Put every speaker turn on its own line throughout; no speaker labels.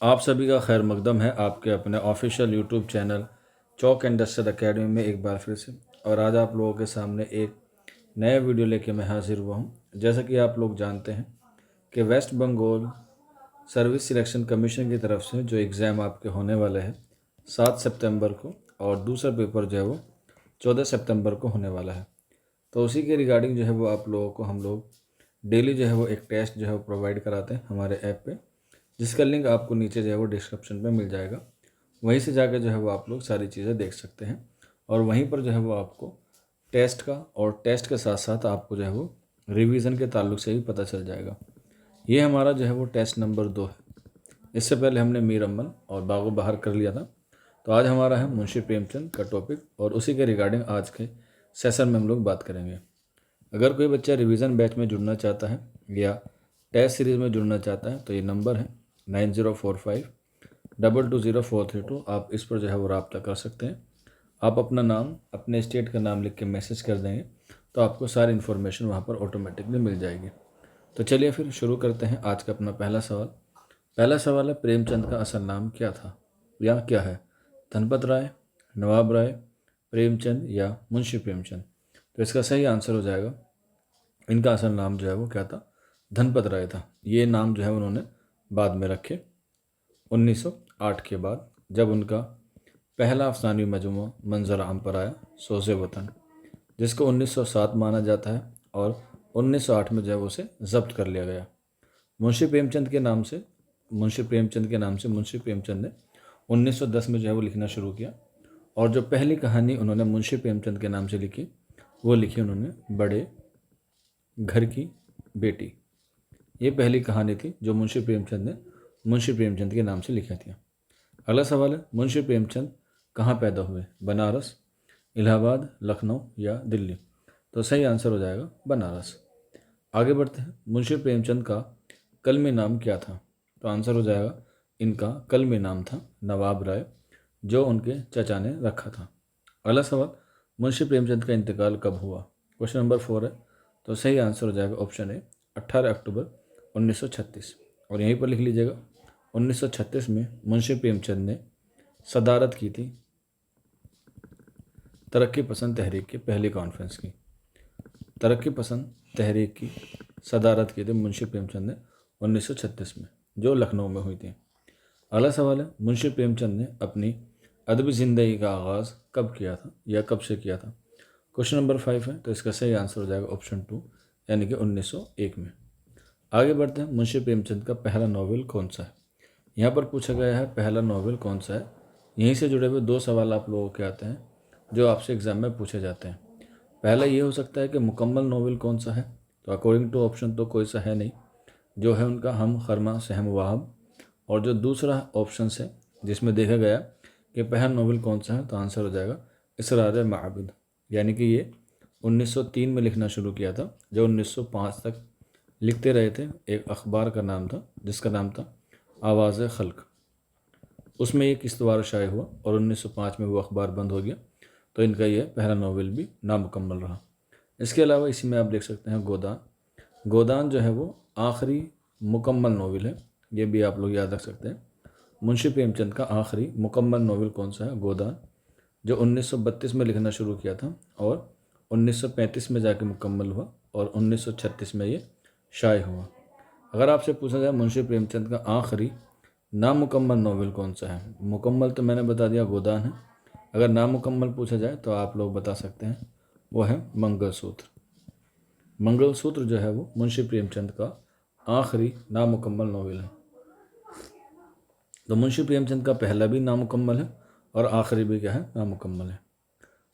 आप सभी का खैर मकदम है आपके अपने ऑफिशियल यूट्यूब चैनल चौक इंडस्ट्रियल एकेडमी में एक बार फिर से। और आज आप लोगों के सामने एक नया वीडियो लेके मैं हाजिर हुआ हूँ। जैसा कि आप लोग जानते हैं कि West Bengal service selection commission की तरफ से जो एग्ज़ाम आपके होने वाले हैं 7 सितंबर को, और दूसरा पेपर जो है वो 14 सितंबर को होने वाला है। तो उसी के रिगार्डिंग जो है वो आप लोगों को हम लोग डेली जो है वो एक टेस्ट जो है वो प्रोवाइड कराते हैं हमारे ऐप पे, जिसका लिंक आपको नीचे जो है वो डिस्क्रिप्शन में मिल जाएगा। वहीं से जाकर जो है वो आप लोग सारी चीज़ें देख सकते हैं, और वहीं पर जो है वो आपको टेस्ट का और टेस्ट के साथ साथ आपको जो है वो रिवीजन के ताल्लुक से भी पता चल जाएगा। ये हमारा जो है वो टेस्ट नंबर 2 है। इससे पहले हमने मीर अमन और बागो बहार कर लिया था। तो आज हमारा है मुंशी प्रेमचंद का टॉपिक, और उसी के रिगार्डिंग आज के सेशन में हम लोग बात करेंगे। अगर कोई बच्चा रिवीजन बैच में जुड़ना चाहता है या टेस्ट सीरीज़ में जुड़ना चाहता है तो ये नंबर है 9045220432। आप इस पर जो है वो रब्ता कर सकते हैं। आप अपना नाम, अपने स्टेट का नाम लिख के मैसेज कर देंगे तो आपको सारी इन्फॉर्मेशन वहाँ पर ऑटोमेटिकली मिल जाएगी। तो चलिए फिर शुरू करते हैं आज का अपना पहला सवाल। पहला सवाल है, प्रेमचंद का असल नाम क्या था या क्या है? धनपत राय, नवाब राय, प्रेमचंद या मुंशी प्रेमचंद? तो इसका सही आंसर हो जाएगा, इनका असल नाम जो है वो क्या था? धनपत राय था। ये नाम जो है उन्होंने बाद में रखे 1908 के बाद, जब उनका पहला अफसानवी मजमू मंजर आम पर आया, सोज़े वतन, जिसको 1907 माना जाता है, और 1908 में जो है उसे जब्त कर लिया गया। मुंशी प्रेमचंद के नाम से मुंशी प्रेमचंद ने 1910 में जो है वो लिखना शुरू किया, और जो पहली कहानी उन्होंने मुंशी प्रेमचंद के नाम से लिखी वो लिखी उन्होंने बड़े घर की बेटी। ये पहली कहानी थी जो मुंशी प्रेमचंद ने मुंशी प्रेमचंद के नाम से लिखी थी। अगला सवाल है, मुंशी प्रेमचंद कहाँ पैदा हुए? बनारस, इलाहाबाद, लखनऊ या दिल्ली? तो सही आंसर हो जाएगा बनारस। आगे बढ़ते हैं, मुंशी प्रेमचंद का कलमी नाम क्या था? तो आंसर हो जाएगा, इनका कलमी नाम था नवाब राय, जो उनके चचा ने रखा था। अगला सवाल, मुंशी प्रेमचंद का इंतकाल कब हुआ? क्वेश्चन नंबर 4 है। तो सही आंसर हो जाएगा ऑप्शन ए, 18 अक्टूबर 1936। और यहीं पर लिख लीजिएगा, 1936 में मुंशी प्रेमचंद ने सदारत की थी तरक्की पसंद तहरीक की पहली कॉन्फ्रेंस की। तरक्की पसंद तहरीक की सदारत की थी मुंशी प्रेमचंद ने 1936 में, जो लखनऊ में हुई थी। अगला सवाल है, मुंशी प्रेमचंद ने अपनी अदबी ज़िंदगी का आगाज़ कब किया था या कब से किया था? क्वेश्चन नंबर 5 है। तो इसका सही आंसर हो जाएगा ऑप्शन 2, यानी कि 1901 में। आगे बढ़ते हैं, मुंशी प्रेमचंद का पहला नॉवेल कौन सा है? यहाँ पर पूछा गया है पहला नॉवेल कौन सा है। यहीं से जुड़े हुए दो सवाल आप लोगों के आते हैं जो आपसे एग्ज़ाम में पूछे जाते हैं। पहला ये हो सकता है कि मुकम्मल नॉवेल कौन सा है। तो अकॉर्डिंग टू ऑप्शन तो कोई सा है नहीं, जो है उनका हम खरमा सहम वाहब। और जो दूसरा ऑप्शन है जिसमें देखा गया कि पहला नॉवेल कौन सा है, तो आंसर हो जाएगा इसरार माबिद, यानी कि ये 1903 में लिखना शुरू किया था, जो 1905 तक लिखते रहे थे। एक अखबार का नाम था जिसका नाम था आवाज़ खल्क। उसमें ये किश्तवार शाये हुआ और 1905 में वो अखबार बंद हो गया। तो इनका ये पहला नॉवेल भी नामुकम्मल रहा। इसके अलावा इसी में आप देख सकते हैं गोदान। गोदान जो है वो आखिरी मुकम्मल नॉवेल है, ये भी आप लोग याद रख सकते हैं। मुंशी प्रेमचंद का आखिरी मुकम्मल नॉवेल कौन सा है? गोदान, जो 1932 में लिखना शुरू किया था और 1935 में जाके मुकम्मल हुआ, और 1936 में ये शाये हुआ। अगर आपसे पूछा जाए मुंशी प्रेमचंद का आखिरी नामुकम्मल नॉवेल कौन सा है, मुकम्मल तो मैंने बता दिया गोदान है। अगर नामुकम्मल पूछा जाए तो आप लोग बता सकते हैं, वो है मंगलसूत्र। मंगलसूत्र जो है वो मुंशी प्रेमचंद का आखिरी नामुकम्मल नॉवेल है। तो मुंशी प्रेमचंद का पहला भी नामुकम्मल है और आखिरी भी क्या है? नामुकम्मल है।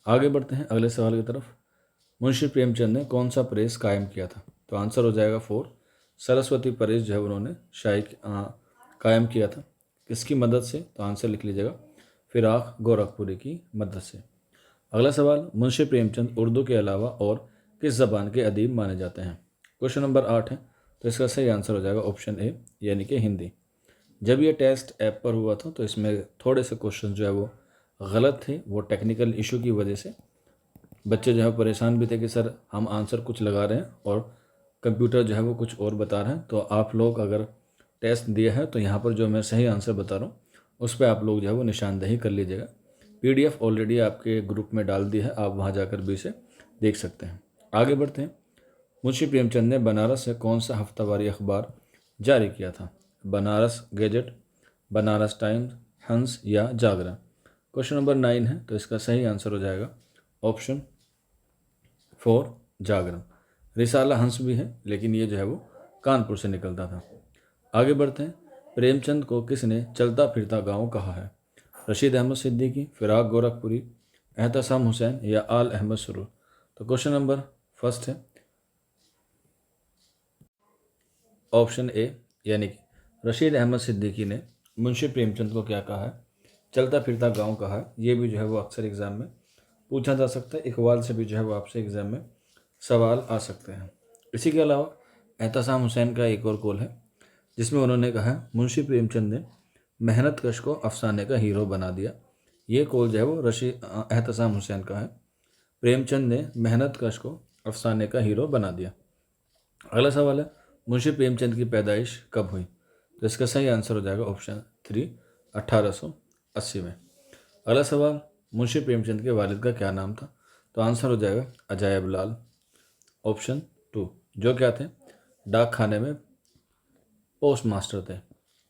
आगे बढ़ते हैं अगले सवाल की तरफ। मुंशी प्रेमचंद ने कौन सा प्रेस कायम किया था? तो आंसर हो जाएगा 4, सरस्वती प्रेस जो है उन्होंने कायम किया था। किसकी मदद से? तो आंसर लिख लीजिएगा, फिराक गोरखपुरी की मदद से। अगला सवाल, मुंशी प्रेमचंद उर्दू के अलावा और किस ज़बान के अदीब माने जाते हैं? क्वेश्चन नंबर 8 है। तो इसका सही आंसर हो जाएगा ऑप्शन ए, यानी कि हिंदी। जब ये टेस्ट ऐप पर हुआ था तो इसमें थोड़े से क्वेश्चन जो है वो गलत थे, वो टेक्निकल इशू की वजह से बच्चे जो है परेशान भी थे कि सर हम आंसर कुछ लगा रहे हैं और कंप्यूटर जो है वो कुछ और बता रहे हैं। तो आप लोग अगर टेस्ट दिया है, तो यहाँ पर जो मैं सही आंसर बता रहा हूँ उस पर आप लोग जो है वो निशानदेही कर लीजिएगा। PDF ऑलरेडी आपके ग्रुप में डाल दी है, आप वहाँ जाकर भी इसे देख सकते हैं। आगे बढ़ते हैं। मुंशी प्रेमचंद ने बनारस से कौन सा हफ्तावारी अखबार जारी किया था? बनारस गेजेट, बनारस टाइम्स, हंस या जागरण? क्वेश्चन नंबर 9 है, तो इसका सही आंसर हो जाएगा ऑप्शन 4 जागरण। रिसाला हंस भी है, लेकिन ये जो है वो कानपुर से निकलता था। आगे बढ़ते हैं। प्रेमचंद को किसने चलता फिरता गाँव कहा है? रशीद अहमद सिद्दीकी, फिराक गोरखपुरी, एहतसाम हुसैन या आल अहमद सुरूर? तो क्वेश्चन नंबर फर्स्ट है ऑप्शन ए, यानी कि रशीद अहमद सिद्दीकी ने मुंशी प्रेमचंद को क्या कहा है? चलता फिरता गांव कहा है। ये भी जो है वो अक्सर एग्जाम में पूछा जा सकता है, इकबाल से भी जो है वो आपसे एग्जाम में सवाल आ सकते हैं। इसी के अलावा एहतसाम हुसैन का एक और कॉल है जिसमें उन्होंने कहा है मुंशी प्रेमचंद ने मेहनत कश को अफसाने का हीरो बना दिया। ये कॉल जो है वो एहतसाम हुसैन का है। प्रेमचंद ने मेहनत कश को अफसाने का हीरो बना दिया। अगला सवाल है मुंशी प्रेमचंद की पैदाइश कब हुई? तो इसका सही आंसर हो जाएगा ऑप्शन 3 1880 में। अगला सवाल मुंशी प्रेमचंद के वालिद का क्या नाम था? तो आंसर हो जाएगा अजायब लाल, ऑप्शन 2, जो क्या थे? डाक खाने में पोस्ट मास्टर थे।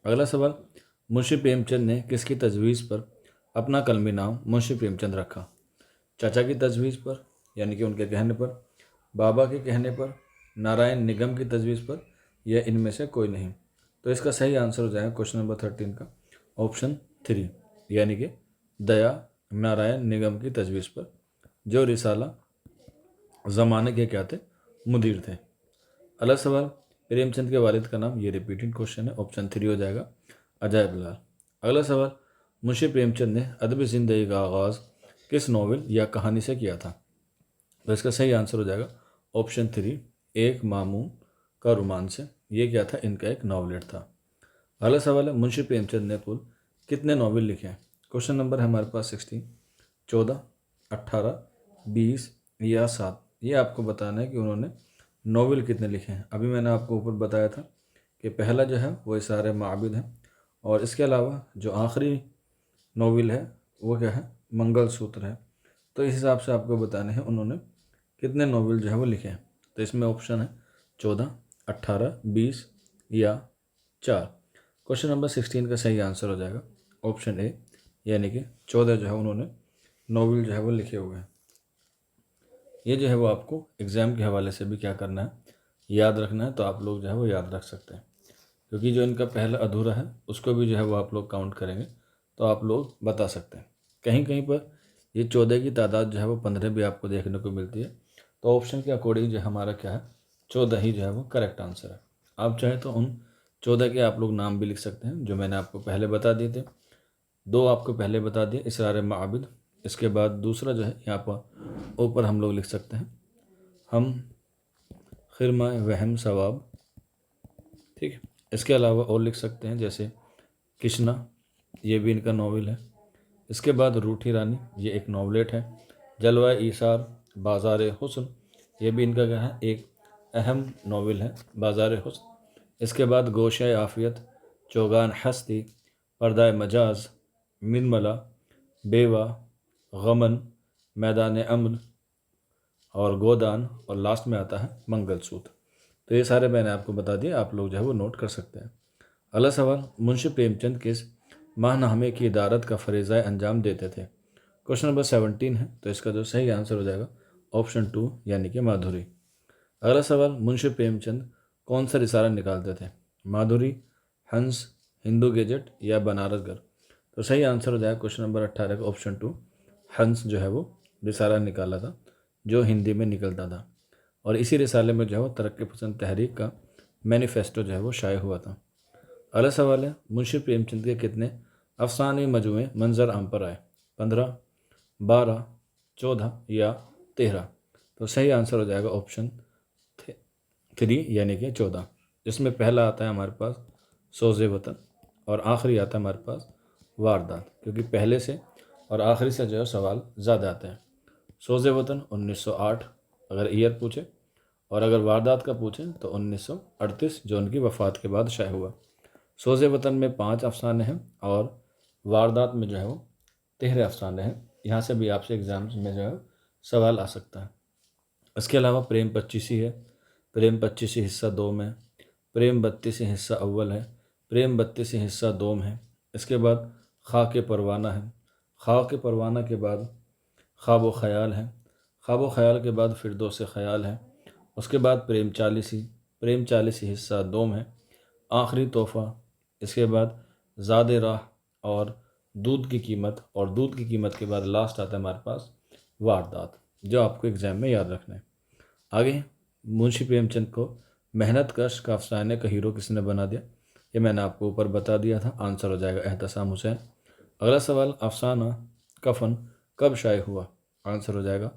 अगला सवाल मुंशी प्रेमचंद ने किसकी तजवीज़ पर अपना कलमी नाम मुंशी प्रेमचंद रखा? चाचा की तजवीज़ पर, यानी कि उनके कहने पर, बाबा के कहने पर, नारायण निगम की तजवीज़ पर, या इनमें से कोई नहीं? तो इसका सही आंसर हो जाएगा क्वेश्चन नंबर 13 का ऑप्शन 3, यानी कि दया नारायण निगम की तजवीज़ पर, जो रिसाला ज़माने के क्या थे? मुदीर थे। अगला सवाल प्रेमचंद के वालिद का नाम, ये रिपीटेड क्वेश्चन है, ऑप्शन 3 हो जाएगा अजायब लाल। अगला सवाल मुंशी प्रेमचंद ने अदबी ज़िंदगी का आगाज़ किस नावल या कहानी से किया था? तो इसका सही आंसर हो जाएगा ऑप्शन 3 एक मामून का रोमांस से। ये क्या था? इनका एक नावलेट था। अगला सवाल है मुंशी प्रेमचंद ने कुल कितने नावल लिखे हैं? क्वेश्चन नंबर है हमारे पास 16, 14, 18, 20 या 7। ये आपको बताना है कि उन्होंने नावल कितने लिखे हैं। अभी मैंने आपको ऊपर बताया था कि पहला जो है वो इसारे माबिद है, और इसके अलावा जो आखिरी नावल है वो क्या है? मंगलसूत्र है। तो इस हिसाब से आपको बताने हैं उन्होंने कितने नावल जो है वो लिखे हैं। तो इसमें ऑप्शन है 14, 18, 20 या 4। क्वेश्चन नंबर 16 का सही आंसर हो जाएगा ऑप्शन ए, यानी कि 14 जो है उन्होंने नावल जो है वो लिखे हुए हैं। ये जो है वो आपको एग्ज़ाम के हवाले से भी क्या करना है? याद रखना है। तो आप लोग जो है वो याद रख सकते हैं, क्योंकि जो इनका पहला अधूरा है उसको भी जो है वो आप लोग काउंट करेंगे तो आप लोग बता सकते हैं। कहीं कहीं पर ये 14 की तादाद जो है वो 15 भी आपको देखने को मिलती है। तो ऑप्शन के अकॉर्डिंग जो हमारा क्या है? 14 ही जो है वो करेक्ट आंसर है। आप चाहे तो उन 14 के आप लोग नाम भी लिख सकते हैं जो मैंने आपको पहले बता दिए थे। 2 आपको पहले बता दिए, इसरार माबिद। इसके बाद दूसरा जो है यहाँ पर ऊपर हम लोग लिख सकते हैं हम खिरमा वहम सवाब, ठीक है। इसके अलावा और लिख सकते हैं जैसे किश्ना, ये भी इनका नावल है। इसके बाद रूठी रानी, ये एक नावलेट है। जलवा ईसार, बाज़ार हुस्न, ये भी इनका क्या है? एक अहम नावल है, बाज़ार हुस्न। इसके बाद गोशे आफ़ियत, चौगान हस्ती, पर्दा मजाज, मिनमला, बेवा, गमन, मैदान अमन और गोदान, और लास्ट में आता है मंगलसूत्र। तो ये सारे मैंने आपको बता दिए, आप लोग जो है वो नोट कर सकते हैं। अगला सवाल मुंशी प्रेमचंद किस माहनामे की इदारत का फरीज़ा अंजाम देते थे? क्वेश्चन नंबर 17 है, तो इसका जो सही आंसर हो जाएगा ऑप्शन 2, यानी कि माधुरी। अगला सवाल मुंशी प्रेमचंद कौन सा रिसाला निकालते थे? माधुरी, हंस, हिंदू गेजेट या बनारस घर? तो सही आंसर हो जाएगा क्वेश्चन नंबर 18 का ऑप्शन 2, हंस जो है वो रिसाला निकाला था जो हिंदी में निकलता था, और इसी रिसाले में जो है वो तरक्की पसंद तहरीक का मैनिफेस्टो जो है वो शाये हुआ था। अगला सवाल है मुंशी प्रेमचंद के कितने अफसाने मजमूए मंजर आम पर आए? 15, 12, 14 या 13? तो सही आंसर हो जाएगा ऑप्शन 3, यानी कि 14, जिसमें पहला आता है हमारे पास सोज़े वतन और आखिरी आता है हमारे पास वारदात, क्योंकि पहले से और आखिरी से जो है सवाल ज़्यादा आते हैं। सोज़े वतन 1908 अगर ईयर पूछे, और अगर वारदात का पूछें तो 1938 जो उनकी वफ़ात के बाद शाये हुआ। सोज़े वतन में 5 अफसाने हैं और वारदात में जो है वो 13 अफसाने हैं। यहाँ से भी आपसे एग्ज़ाम्स में जो है सवाल आ सकता है। इसके अलावा प्रेम 25 है। प्रेम 25 हिस्सा 2 में, प्रेम 32 हिस्सा अव्वल है, प्रेम 32 हिस्सा 2 है। इसके बाद खाक परवाना है। खाक परवाना के बाद ख्वाब व ख़याल है। ख्वाब व ख़याल के बाद फिरदौस ख़याल है। उसके बाद प्रेम 40, प्रेम 40 हिस्सा 2 है, आखिरी तोहफ़ा। इसके बाद ज़ाद राह और दूध की कीमत, और दूध की कीमत के बाद लास्ट आता है हमारे पास वारदात, जो आपको एग्ज़ाम में याद रखना है। आगे मुंशी प्रेमचंद को मेहनत कश का अफसाने का हीरो किसने बना दिया? ये मैंने आपको ऊपर बता दिया था। आंसर हो जाएगा एहतसाम हुसैन। अगला सवाल, अफसाना कफन कब शाये हुआ? आंसर हो जाएगा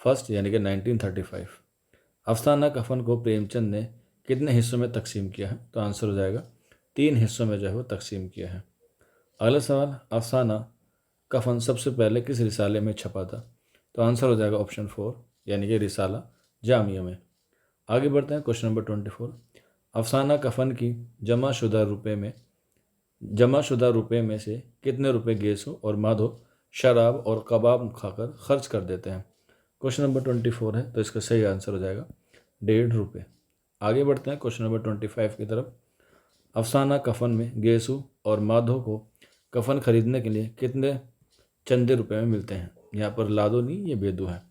फर्स्ट यानी कि 1935। अफसाना कफन को प्रेमचंद ने कितने हिस्सों में तकसीम किया है? तो आंसर हो जाएगा 3 हिस्सों में जो है वो तकसीम किया है। अगला सवाल, अफसाना कफन सबसे पहले किस रिसाले में छपा था? तो आंसर हो जाएगा ऑप्शन 4 यानी कि रिसाला जामिया में। आगे बढ़ते हैं क्वेश्चन नंबर 24। अफसाना कफन की जमा शुदा रुपए में से कितने रुपए गेसो और माधो शराब और कबाब खाकर खर्च कर देते हैं? क्वेश्चन नंबर 24 है, तो इसका सही आंसर हो जाएगा 1.5 रुपये। आगे बढ़ते हैं क्वेश्चन नंबर 25 की तरफ। अफसाना कफन में गेसू और माधो को कफन खरीदने के लिए कितने चंदे रुपए में मिलते हैं? यहाँ पर लादो नहीं, ये बेदू है।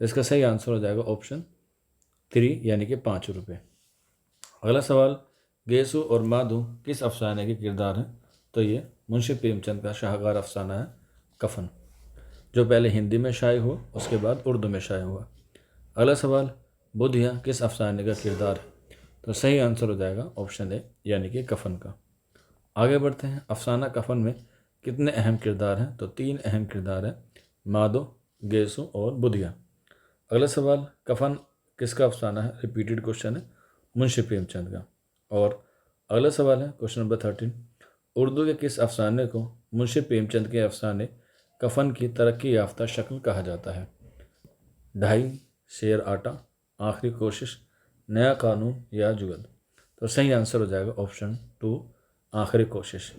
तो इसका सही आंसर हो जाएगा ऑप्शन 3 यानी कि 5 रुपये। अगला सवाल, गेसू और माधो किस अफसाने के किरदार हैं? तो ये मुंशी प्रेमचंद का शाहकार अफसाना है कफन, जो पहले हिंदी में शाये हुआ, उसके बाद उर्दू में शाये हुआ। अगला सवाल, बुधिया किस अफसाने का किरदार है? तो सही आंसर हो जाएगा ऑप्शन ए यानी कि कफन का। आगे बढ़ते हैं, अफसाना कफन में कितने अहम किरदार हैं? तो 3 अहम किरदार हैं, माधो, गेसू और बुधिया। अगला सवाल, कफन किसका अफसाना है? रिपीटेड क्वेश्चन है, मुंशी प्रेमचंद का। और अगला सवाल है क्वेश्चन नंबर 13। उर्दू के किस अफसाने को मुंशी प्रेमचंद के अफसाने कफन की तरक्की याफ्ता शक्ल कहा जाता है? ढाई, शेर आटा, आखिरी कोशिश, नया कानून या जुगत? तो सही आंसर हो जाएगा ऑप्शन 2 आखिरी कोशिश।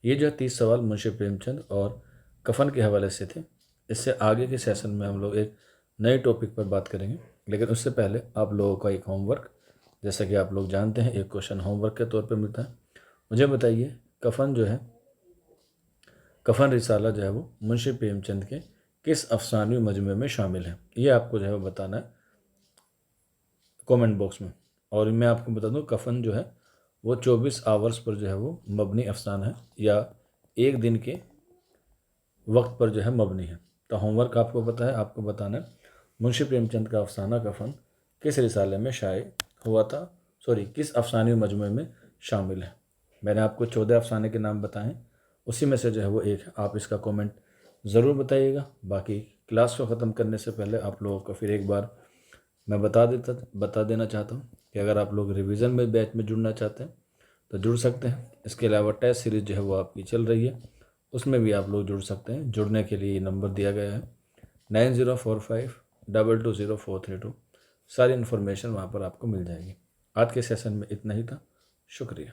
ये जो 30 सवाल मुंशी प्रेमचंद और कफन के हवाले से थे। इससे आगे के सेशन में हम लोग एक नए टॉपिक पर बात करेंगे, लेकिन उससे पहले आप लोगों का एक होमवर्क, जैसा कि आप लोग जानते हैं, एक क्वेश्चन होमवर्क के तौर पर मिलता है। मुझे बताइए, कफन जो है, कफन रिसाला जो है वो मुंशी प्रेमचंद के किस अफसानी मजमूए में शामिल है? ये आपको जो है वो बताना है कमेंट बॉक्स में। और मैं आपको बता दूं, कफन जो है वो 24 आवर्स पर जो है वो मबनी अफसाना है, या एक दिन के वक्त पर जो है मबनी है। तो होमवर्क आपको पता है, आपको बताना है मुंशी प्रेमचंद का अफसाना कफन किस रिसाले में शाये हुआ था, किस अफसानी मजमूए में शामिल है। मैंने आपको 14 अफसाने के नाम बताएं, उसी में से जो है वो एक है। आप इसका कमेंट ज़रूर बताइएगा। बाकी क्लास को ख़त्म करने से पहले आप लोगों को फिर एक बार मैं बता देना चाहता हूँ कि अगर आप लोग रिवीजन में बैच में जुड़ना चाहते हैं तो जुड़ सकते हैं। इसके अलावा टेस्ट सीरीज़ जो है वो आपकी चल रही है, उसमें भी आप लोग जुड़ सकते हैं। जुड़ने के लिए नंबर दिया गया है 9045220432। सारी इन्फॉर्मेशन वहाँ पर आपको मिल जाएगी। आज के सेशन में इतना ही था। शुक्रिया।